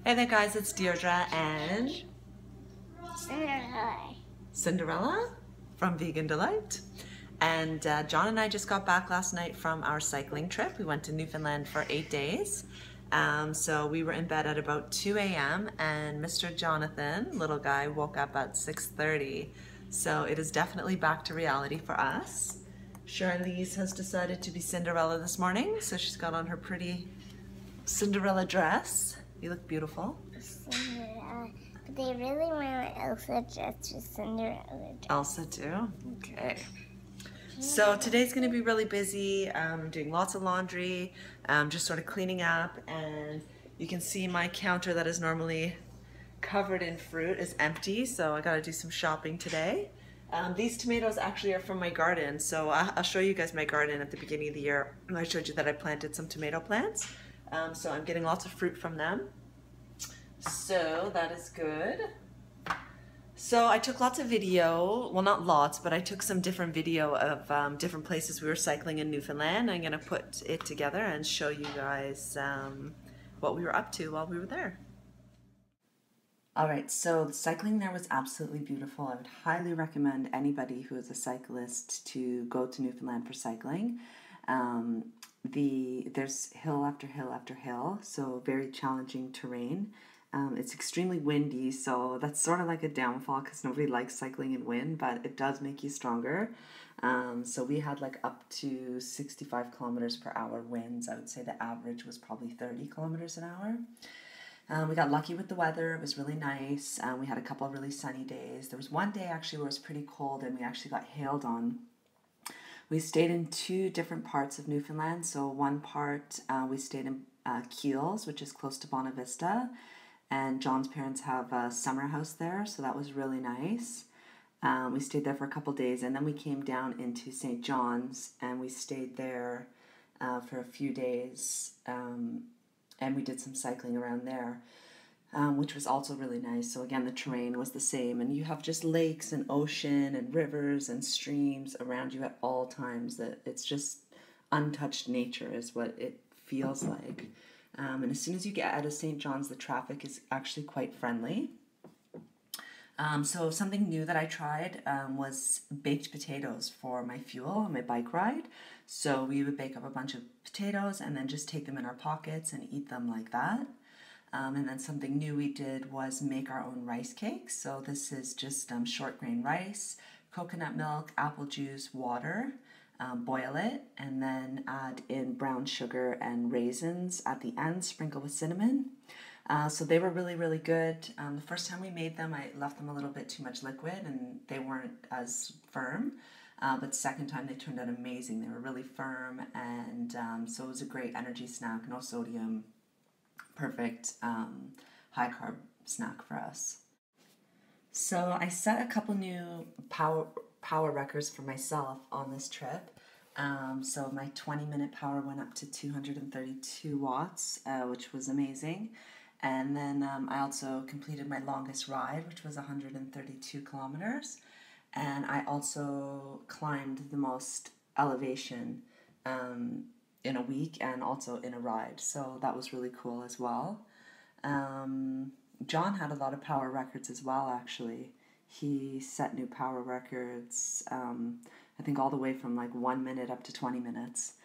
Hey there guys, it's Deirdre and Cinderella from Vegan Delight. And John and I just got back last night from our cycling trip. We went to Newfoundland for 8 days. So we were in bed at about 2 a.m. and Mr. Jonathan, little guy, woke up at 6:30. So it is definitely back to reality for us. Charlize has decided to be Cinderella this morning, so she's got on her pretty Cinderella dress. You look beautiful. Cinderella. But they really want Elsa dressed with Cinderella dress. Elsa too? Okay. So today's going to be really busy, doing lots of laundry, just sort of cleaning up, and you can see my counter that is normally covered in fruit is empty, so I got to do some shopping today. These tomatoes actually are from my garden, so I'll show you guys my garden at the beginning of the year. I showed you that I planted some tomato plants, so I'm getting lots of fruit from them. So that is good. So I took lots of video, well not lots, but I took some different video of different places we were cycling in Newfoundland. I'm going to put it together and show you guys what we were up to while we were there. Alright, so the cycling there was absolutely beautiful. I would highly recommend anybody who is a cyclist to go to Newfoundland for cycling. There's hill after hill after hill, so very challenging terrain. It's extremely windy, so that's sort of like a downfall because nobody likes cycling in wind, but it does make you stronger. So we had like up to 65 kilometers per hour winds. I would say the average was probably 30 kilometers an hour. We got lucky with the weather. It was really nice. We had a couple of really sunny days. There was one day actually where it was pretty cold and we actually got hailed on. We stayed in two different parts of Newfoundland. So one part we stayed in Keels, which is close to Bonavista. And John's parents have a summer house there, so that was really nice. We stayed there for a couple days, and then we came down into St. John's, and we stayed there for a few days, and we did some cycling around there, which was also really nice. So again, the terrain was the same, and you have just lakes and ocean and rivers and streams around you at all times. That it's just untouched nature is what it feels like. And as soon as you get out of St. John's, the traffic is actually quite friendly. So something new that I tried was baked potatoes for my fuel on my bike ride. So we would bake up a bunch of potatoes and then just take them in our pockets and eat them like that. And then something new we did was make our own rice cakes. So this is just short grain rice, coconut milk, apple juice, water. Boil it and then add in brown sugar and raisins at the end, sprinkle with cinnamon. So they were really, really good. The first time we made them, I left them a little bit too much liquid and they weren't as firm. But second time they turned out amazing. They were really firm and so it was a great energy snack, no sodium, perfect high carb snack for us. So I set a couple new power records for myself on this trip. So my 20-minute power went up to 232 watts, which was amazing. And then I also completed my longest ride, which was 132 kilometers. And I also climbed the most elevation in a week and also in a ride. So that was really cool as well. John had a lot of power records as well, actually. He set new power records, I think all the way from like 1 minute up to 20 minutes.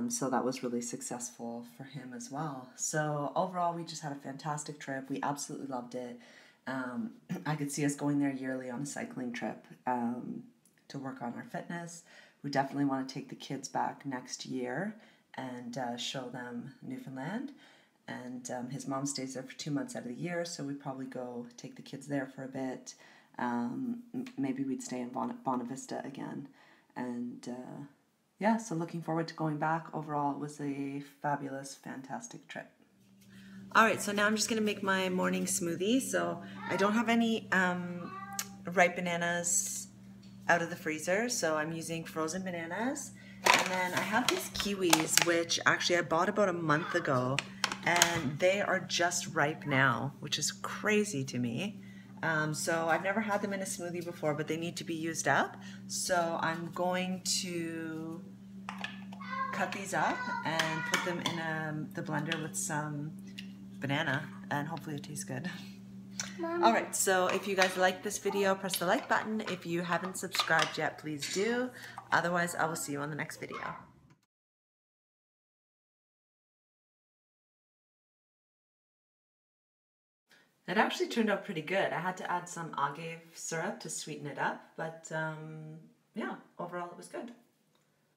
So that was really successful for him as well. So overall, we just had a fantastic trip. We absolutely loved it. I could see us going there yearly on a cycling trip to work on our fitness. We definitely want to take the kids back next year and show them Newfoundland. And his mom stays there for 2 months out of the year, so we'd probably go take the kids there for a bit. Maybe we'd stay in Bonavista again. And yeah, so looking forward to going back. Overall, it was a fabulous, fantastic trip. Alright, so now I'm just going to make my morning smoothie. So I don't have any ripe bananas out of the freezer, so I'm using frozen bananas. And then I have these kiwis, which actually I bought about a month ago. And they are just ripe now, which is crazy to me. So I've never had them in a smoothie before, but they need to be used up. So I'm going to cut these up and put them in the blender with some banana, and hopefully it tastes good. Mom. Alright, so if you guys like this video, press the like button. If you haven't subscribed yet, please do. Otherwise, I will see you on the next video. It actually turned out pretty good. I had to add some agave syrup to sweeten it up, but yeah, overall it was good.